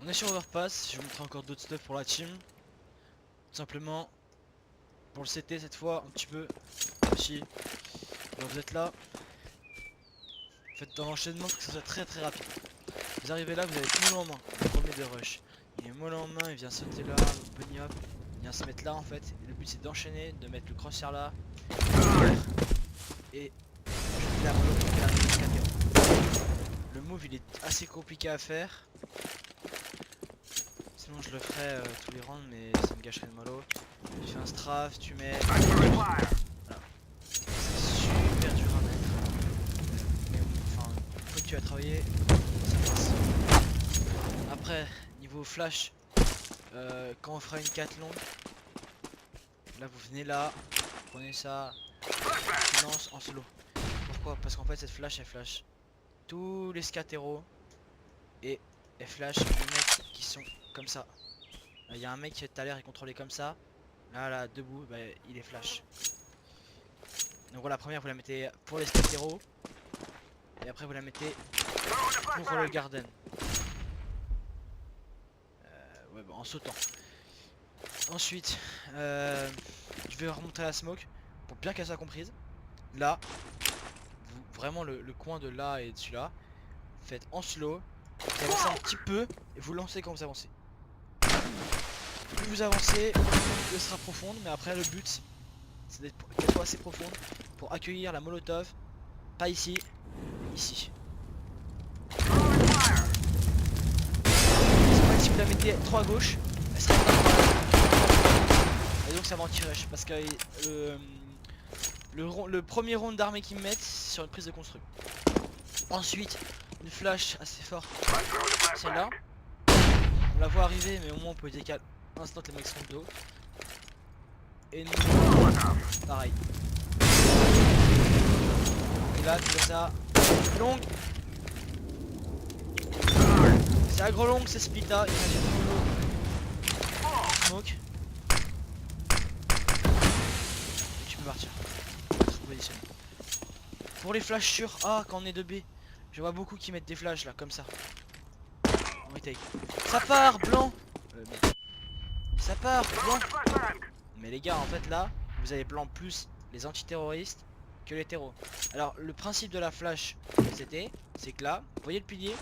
On est sur Overpass, je vais vous montrer encore d'autres stuff pour la team. Tout simplement, pour le CT cette fois, un petit peu aussi. Alors vous êtes là, faites dans l'enchaînement pour que ça soit très rapide. Vous arrivez là, vous avez tout mollo en main, le premier de rush. Il est mollo en main, il vient sauter là, bunny hop, il vient se mettre là en fait. Et le but c'est d'enchaîner, de mettre le crosshair là, et je la mollo pour faire le move il est assez compliqué à faire. Sinon je le ferais tous les rounds mais ça me gâcherait le mollo. Tu fais un strafe, tu mets... Voilà. C'est super dur à mettre. Mais enfin, une fois que tu as travaillé, ça passe. Après, niveau flash, quand on fera une 4 longue, là vous venez là, vous prenez ça, tu lances en solo. Pourquoi? Parce qu'en fait cette flash elle flash tous les scatéros et elle flash les mecs qui sont comme ça. Il y a un mec qui tout à l'heure est contrôlé comme ça. Là, debout, bah, il est flash. Donc voilà, la première vous la mettez pour les scatéros. Et après vous la mettez pour le garden. Ouais, bon, en sautant. Ensuite, je vais remonter la smoke pour bien qu'elle soit comprise. Là, vraiment le coin de là et de celui-là, faites en slow. Vous avancez un petit peu et vous lancez quand vous avancez. Plus vous avancez, plus elle sera profonde. Mais après, le but, c'est qu'elle soit assez profonde pour accueillir la molotov. Pas ici, ici. Si vous la mettez trop à gauche, elle sera pas et donc ça va anti-rush parce que le premier round d'armée qu'ils me mettent sur une prise de construit. Ensuite, une flash assez forte, celle-là. On la voit arriver, mais au moins on peut décaler instant les mecs sont de dos. Et nous, pareil. Et là, tu fais ça longue. C'est agro longue, c'est splita. Smoke. Et tu peux partir. Pour les flashs sur A quand on est 2B, je vois beaucoup qui mettent des flashs là comme ça. Retake. Ça part blanc. Ça part blanc. Mais les gars en fait là vous avez blanc plus les antiterroristes que les terreaux. Alors le principe de la flash c'était c'est que là vous voyez le pilier.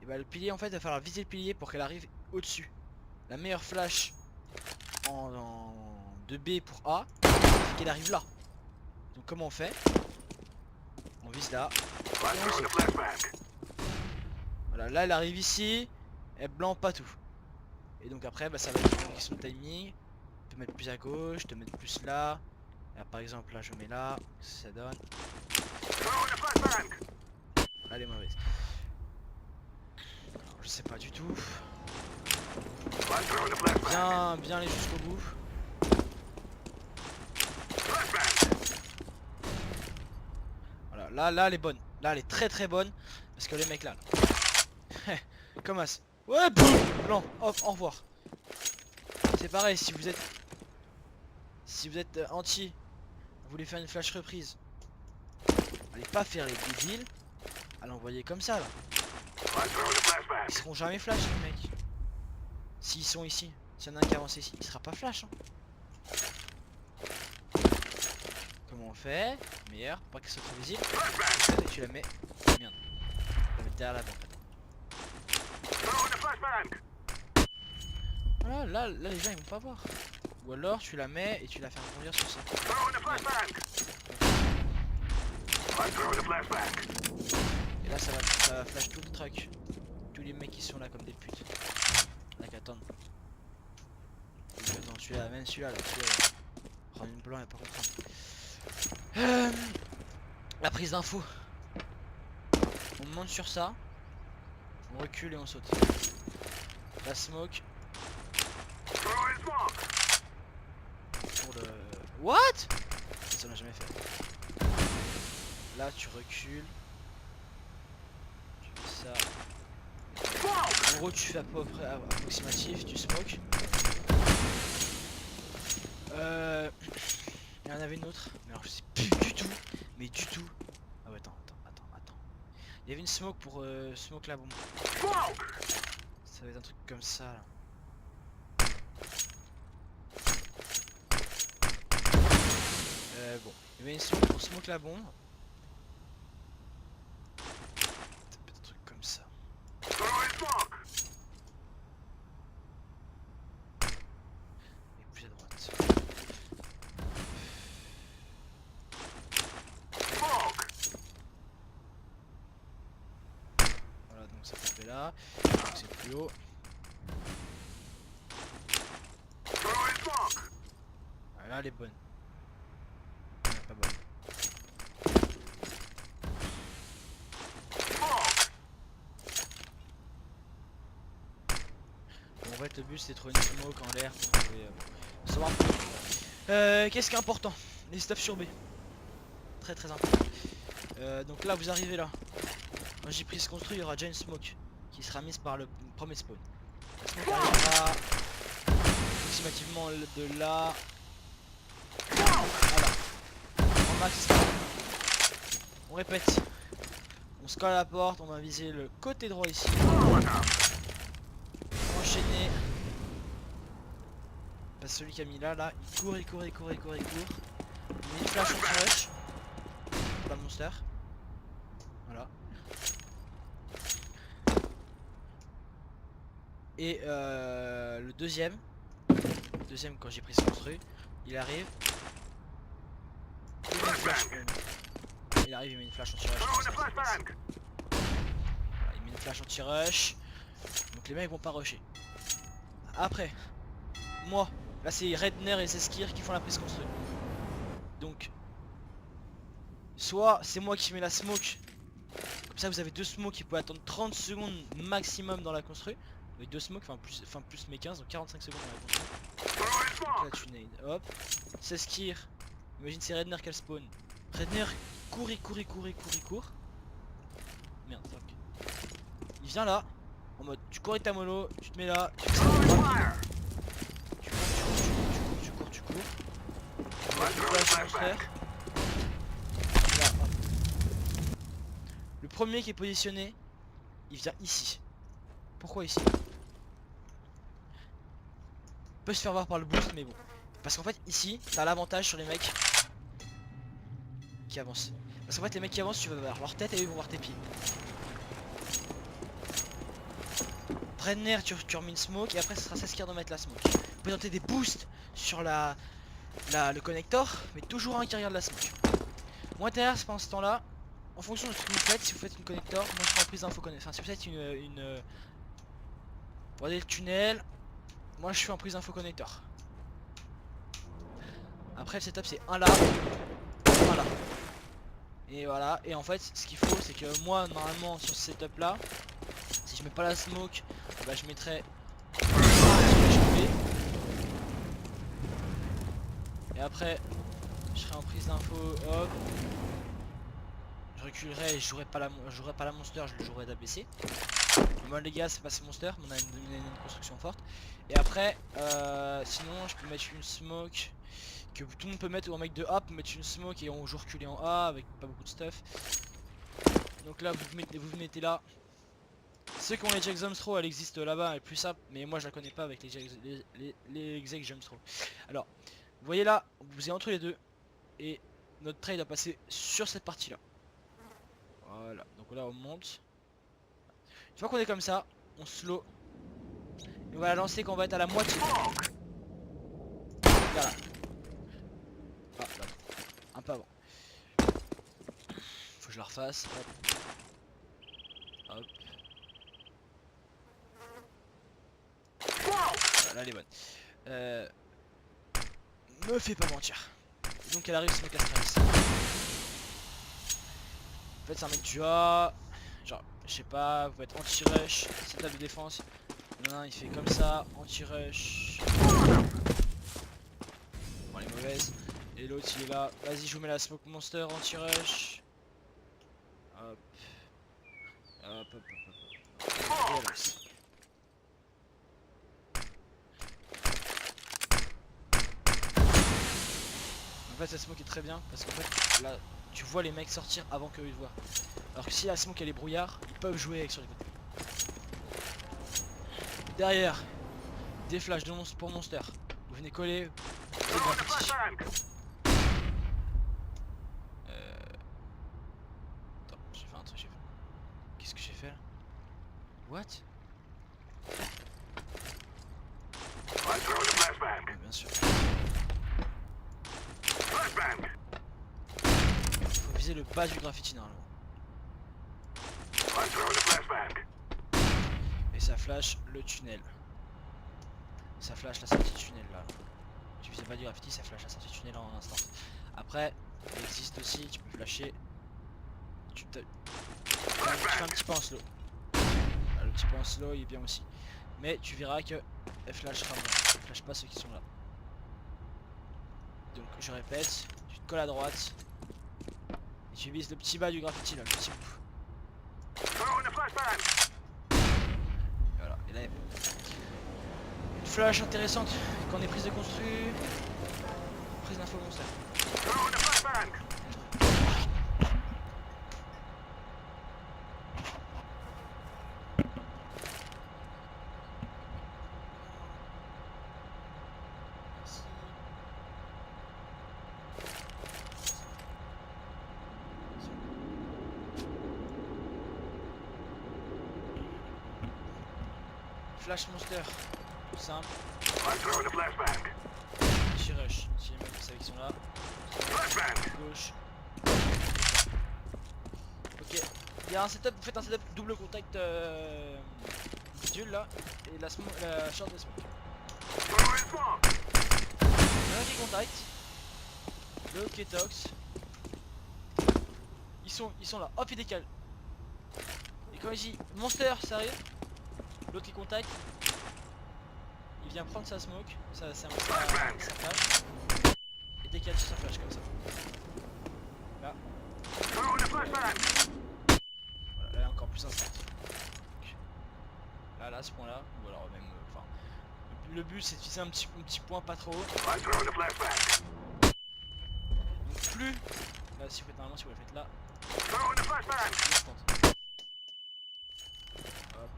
Et bah le pilier en fait il va falloir viser le pilier pour qu'elle arrive au dessus. La meilleure flash en 2B pour A c'est qu'elle arrive là. Donc comment on fait? On vise là. Voilà, là elle arrive ici, elle blanc pas tout. Et donc après bah, ça va être une question de timing. Te mettre plus à gauche, te mettre plus là. Là, par exemple là je mets là, ça donne. Là elle est mauvaise. Alors, je sais pas du tout. Bien aller jusqu'au bout. Voilà, là elle est bonne. Là elle est très bonne. Parce que les mecs là. Comme as. Ouais, boum. Blanc, hop, au revoir. C'est pareil si vous êtes anti, vous voulez faire une flash reprise. Allez pas faire les débiles à l'envoyer comme ça là. Ils seront jamais flash les mecs. S'ils sont ici, s'il y en a un qui avance ici, il sera pas flash hein. Comment on fait? Meilleur, pour pas qu'elle soit trop visible. Et tu la mets. Merde. Tu la mets derrière la banque. Voilà, là les gens ils vont pas voir. Ou alors tu la mets et tu la fais rebondir sur ça. Et là ça va flash tout le truck. Tous les mecs qui sont là comme des putes. Là qu'attendre. Attends, celui-là, même celui-là, prendre une blanc et pas comprendre. La prise d'info. On monte sur ça. On recule et on saute. La smoke. Pour le... What? Ça m'a jamais fait. Là tu recules. Tu fais ça. En gros tu fais à peu près approximatif, tu smoke. Il y en avait une autre. Mais alors je sais plus du tout. Mais du tout. Ah ouais attends. Il y avait une smoke pour smoke la bombe. doit être un truc comme ça là. Bon, il y avait une smoke pour smoke la bombe. Peut-être un truc comme ça. Et plus à droite. Voilà, donc ça fait là. Donc c'est plus haut. Voilà, elle est bonne. Elle est pas bonne. Bon, en fait, le but c'est de trouver une smoke en l'air pour trouver, savoir. Qu'est-ce qui est important? Les stuffs sur B. Très très important. Donc là, vous arrivez là. Quand j'ai pris ce construit, il y aura déjà une smoke qui sera mise par le premier spawn. La smoke arrivera approximativement de là. Voilà. En max. On répète. On se colle à la porte, on va viser le côté droit ici. Enchaîner. Parce que celui qui a mis là, il court. Il met une flash anti-rush. Pour la monster. Voilà. Et le deuxième quand j'ai pris ce construit, il arrive. Il met une flash. Il arrive, il met une flash anti-rush. Voilà, il met une flash anti-rush. Donc les mecs vont pas rusher. Après, moi, là c'est Redner et Zeskir qui font la prise construit. Donc, soit c'est moi qui mets la smoke. Comme ça vous avez deux smokes qui peuvent attendre 30 secondes maximum dans la construit. Avec deux smokes, enfin plus mes 15, donc 45 secondes dans la construit. Donc là tu nades, hop. Zeskir, imagine c'est Redner qui a le spawn. Redner court. Merde, fuck. Il vient là, en mode tu cours avec ta mollo, tu te mets là, tu cours. Là, le premier qui est positionné, il vient ici. Pourquoi ici? Il peut se faire voir par le boost, mais bon. Parce qu'en fait, ici, t'as l'avantage sur les mecs qui avancent. Parce qu'en fait, les mecs qui avancent, tu vas voir leur tête et eux vont voir tes pieds. Brenner, tu remets une smoke et après, ce sera Zeskir de mettre la smoke. Vous pouvez tenter des boosts sur le connector, mais toujours un qui regarde la smoke. Moi, derrière, c'est pendant ce temps-là, en fonction de ce que vous faites, si vous faites une connector, moi je prends prise d'info connector. Enfin, si vous faites une pour aller le tunnel, moi je suis en prise d'info connector. Après le setup c'est un là, un là. Et voilà, et en fait ce qu'il faut c'est que moi normalement sur ce setup là, si je mets pas la smoke, bah je mettrai et après je serai en prise d'info, hop. Je reculerai et je jouerai pas la monster, je le jouerai d'ABC. Moi les gars c'est pas ce monster, mais on a une construction forte. Et après sinon je peux mettre une smoke que tout le monde peut mettre, ou un mec de A peut mettre une smoke et on joue reculé en A avec pas beaucoup de stuff. Donc là vous mettez là. Ceux qui ont les Jack Throw, elle existe là-bas, elle est plus simple, mais moi je la connais pas avec les exec jump throw. Alors, vous voyez là, vous êtes entre les deux et notre trade a passé sur cette partie là. Voilà, donc là on monte. Une fois qu'on est comme ça, on slow. Et on va la lancer quand on va être à la moitié. Voilà. Ah, là, un peu avant. Faut que je la refasse. Hop. Hop. Voilà, là elle est bonne. Me fais pas mentir. Et donc elle arrive ce mec à Stralis. En fait c'est un mec du A. Genre, je sais pas, vous pouvez être anti-rush, setup de défense. Non, il fait comme ça, anti-rush. Bon, elle est mauvaise. Et l'autre il est là, vas-y je vous mets la smoke monster, anti-rush. Hop. Hop. En fait cette smoke est très bien parce qu'en fait là tu vois les mecs sortir avant qu'eux ils voient. Alors que si la smoke elle est brouillard, ils peuvent jouer avec sur les côtés. Derrière, des flashs de pour monster. Vous venez coller, c'est graffiti. Attends, j'ai fait un truc, Qu'est-ce que j'ai fait là? What? Ouais, bien sûr. Faut viser le bas du graffiti normalement. Et ça flash le tunnel. Ça flash la sortie de tunnel là. Tu vises pas du graffiti, ça flash la sortie de tunnel en un instant. Après, il existe aussi, tu peux flasher. Tu fais un petit peu en slow. Là, le petit peu en slow il est bien aussi. Mais tu verras que elle flashera moins. Elle flash pas ceux qui sont là. Donc je répète, tu te colles à droite. Et tu vises le petit bas du graffiti là, le petit bout. Voilà, et là une flash intéressante quand on est prise de construit. Prise d'info monster. Flash monster, tout simple. Petit rush, si les mecs savent qu'ils sont là. Gauche. Ok, il y a un setup, vous faites un setup double contact bidule là, et la short de smoke. Le qui contact, le qui est tox. Ils sont là, hop il décale. Et quand il dit monster ça arrive, l'autre qui contact, il vient prendre sa smoke, sa flash, et décale sur sa flash comme ça. Là. Voilà, là il est encore plus instant. Là, à ce point là, ou alors même, enfin, le but c'est de viser un petit point pas trop haut. Donc plus, là si vous faites normalement, si vous le faites là, hop,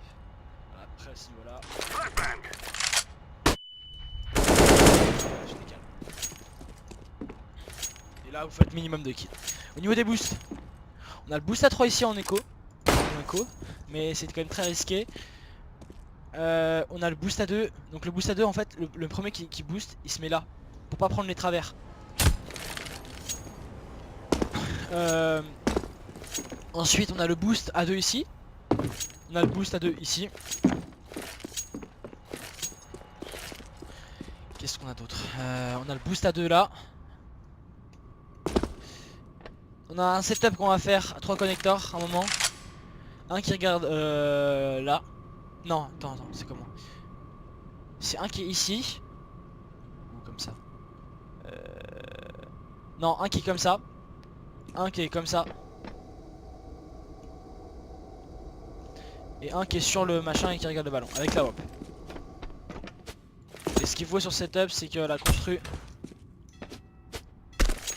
voilà, après à ce niveau là. Je décale. Et là vous faites minimum de kills. Au niveau des boosts, on a le boost à 3 ici en écho, mais c'est quand même très risqué. On a le boost à 2, donc le boost à 2 en fait, le premier qui booste, il se met là, pour pas prendre les travers. Ensuite on a le boost à 2 ici. On a le boost à 2 ici. Qu'est-ce qu'on a d'autre? On a le boost à 2 là. On a un setup qu'on va faire à 3 connecteurs à un moment. Un qui regarde là. Non, attends, c'est comment? C'est un qui est ici. Ou comme ça. Non, un qui est comme ça. Un qui est comme ça. Et un qui est sur le machin et qui regarde le ballon avec la WAP. Et ce qu'il faut sur ce setup, c'est que la constru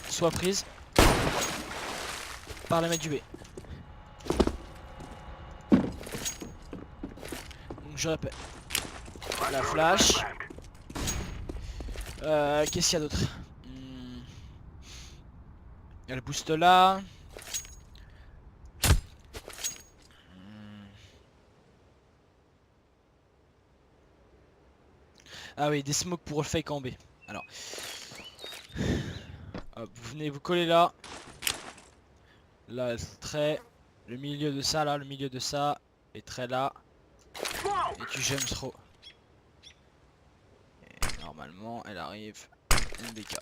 soit prise par la mec du B. Donc je répète. La flash. Qu'est-ce qu'il y a d'autre? Il y a le boost là. Ah oui, des smokes pour le fake en B. Alors, hop, vous venez vous coller là. Là, très. Le milieu de ça, là, le milieu de ça. Et très là. Et tu gemmes trop. Et normalement, elle arrive. NBK.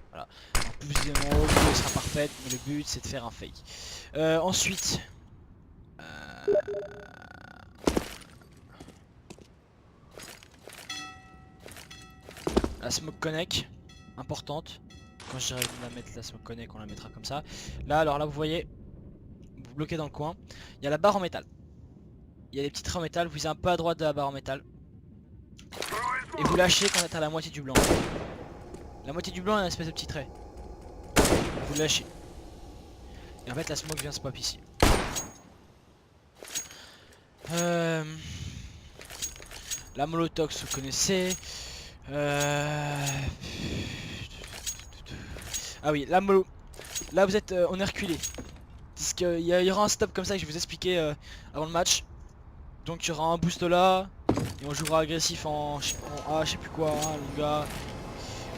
Voilà. En plus, évidemment, elle sera parfaite. Mais le but, c'est de faire un fake. Ensuite. La smoke connect, importante. Quand je dirais la mettre la smoke connect, on la mettra comme ça. Là, alors là, vous voyez, vous bloquez dans le coin. Il y a la barre en métal. Il y a des petits traits en métal. Vous visez un peu à droite de la barre en métal. Et vous lâchez quand vous êtes à la moitié du blanc. La moitié du blanc, il y a une espèce de petit trait. Vous lâchez. Et en fait, la smoke vient se pop ici. La Molotox, vous connaissez. Ah oui, la Molo. Là, vous êtes, on est reculé. Parce qu'il y aura un stop comme ça que je vais vous expliquer avant le match. Donc il y aura un boost là. Et on jouera agressif en A, je sais plus quoi, hein, les gars.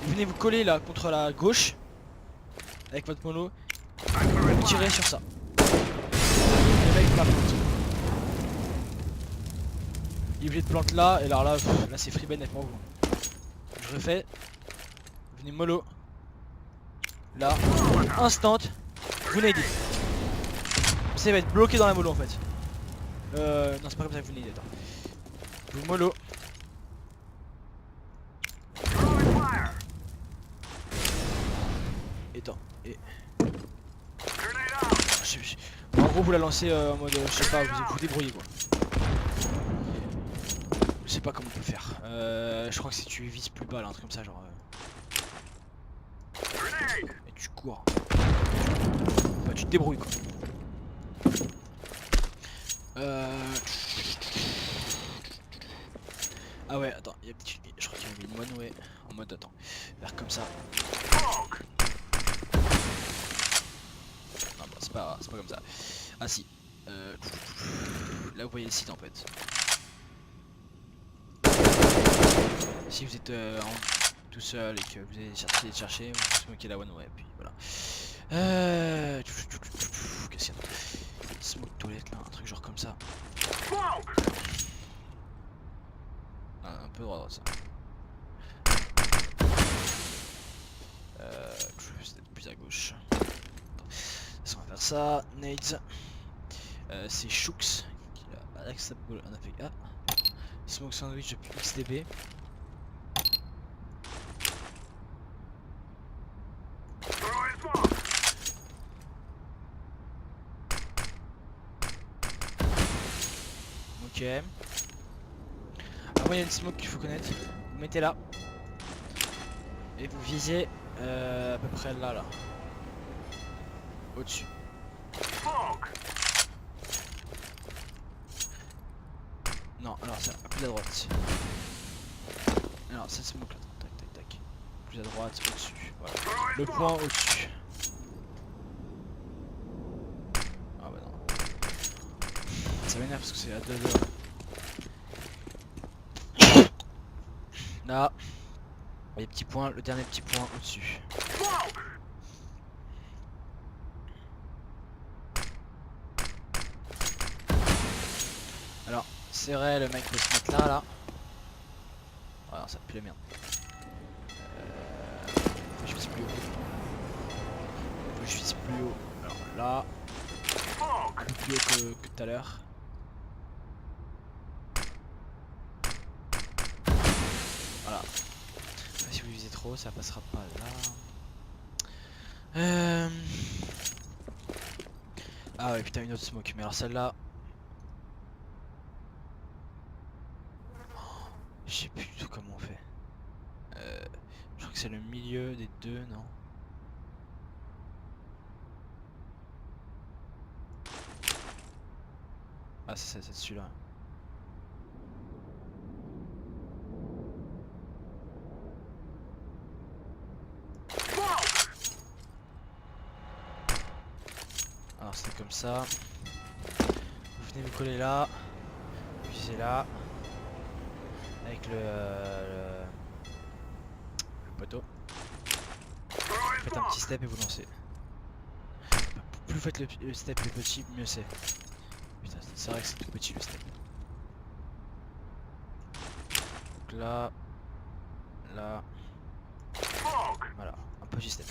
Vous venez vous coller là contre la gauche. Avec votre mono. Vous tirez sur ça. Le mec va plante. Il est obligé de plante là. Et alors là, là c'est free ben pour vous. Je refais. Venez mollo. Là. Instant. Vous n'aidez. Ça va être bloqué dans la mollo en fait. Non c'est pas comme ça que vous n'aidez. Vous mollo. Attends. Et... En gros vous la lancez en mode je sais pas, vous débrouillez quoi. Je sais pas comment on peut faire. Je crois que si tu vises plus bas là, un truc comme ça genre. Et tu cours. Bah tu te débrouilles quoi. Ah ouais attends, il y a petit. Je crois qu'il y avait une one way en mode attends. Faire comme ça. Non bah c'est pas comme ça. Ah si. Là vous voyez le site en fait. Si vous êtes tout seul et que vous allez essayer de chercher, vous smokez la one way puis voilà. Qu'est-ce qu'il y a? Smoke toilette là, un truc genre comme ça. Un peu droit ça. C'est peut-être plus à gauche. Attends, on va faire ça. Nades. C'est Shooks qui a acceptable un APK. Smoke sandwich depuis XDB. Ok. Après il y a une smoke qu'il faut connaître. Vous mettez là. Et vous visez à peu près là. Au-dessus. Non, alors ça, plus à droite. Alors cette smoke là. Tac. Plus à droite, au-dessus. Voilà. Le point au-dessus. Ah bah non. Ça m'énerve parce que c'est à 2 heures. Là, les petits points, le dernier petit point au-dessus. Alors, c'est vrai, le mec peut se mettre là. Alors ça pue la merde. Faut que je vise plus haut. Alors là, plus haut que tout à l'heure. Voilà. Si vous visez trop, ça passera pas là. Ah ouais putain une autre smoke. Mais alors celle-là. Je sais plus du tout comment on fait. Je crois que c'est le milieu des deux, non? Ah c'est celui-là. Alors c'est comme ça. Vous venez vous coller là. Vous visez là. Avec le poteau. Vous faites un petit step et vous lancez. Plus vous faites le step le petit, mieux c'est. Putain, c'est vrai que c'est tout petit le step. Donc là. Voilà, un petit step.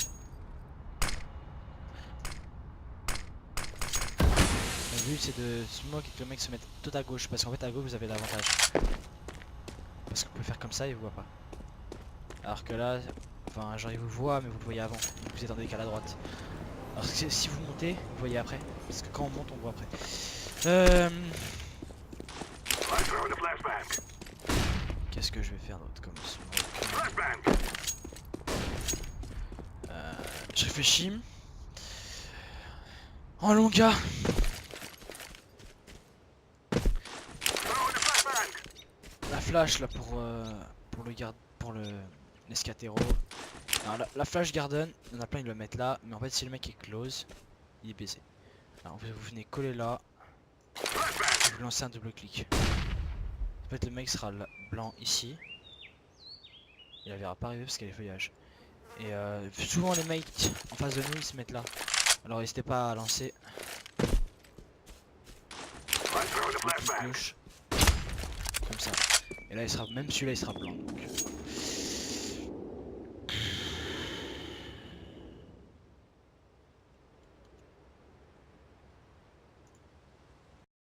Le but c'est de smoke et que le mec se mette tout à gauche. Parce qu'en fait à gauche vous avez l'avantage. Parce que vous pouvez faire comme ça, il vous voit pas. Alors que là, enfin genre il vous voit mais vous le voyez avant. Vous êtes en décalé à droite. Alors que si vous montez, vous voyez après. Parce que quand on monte, on voit après. Qu'est-ce que je vais faire d'autre comme smoke? Je réfléchis. En longa. La flash là pour le garde pour le l'escatero. Alors la flash garden, il y en a plein ils le mettent là, mais en fait si le mec est close, il est baisé. Alors vous venez coller là, et vous lancez un double clic. En fait le mec sera blanc ici. Il la verra pas arriver parce qu'il y a les feuillages. Et souvent les mecs en face de nous ils se mettent là. Alors n'hésitez pas à lancer. Le clic gauche. Comme ça. Et là il sera, même celui-là il sera blanc. Donc,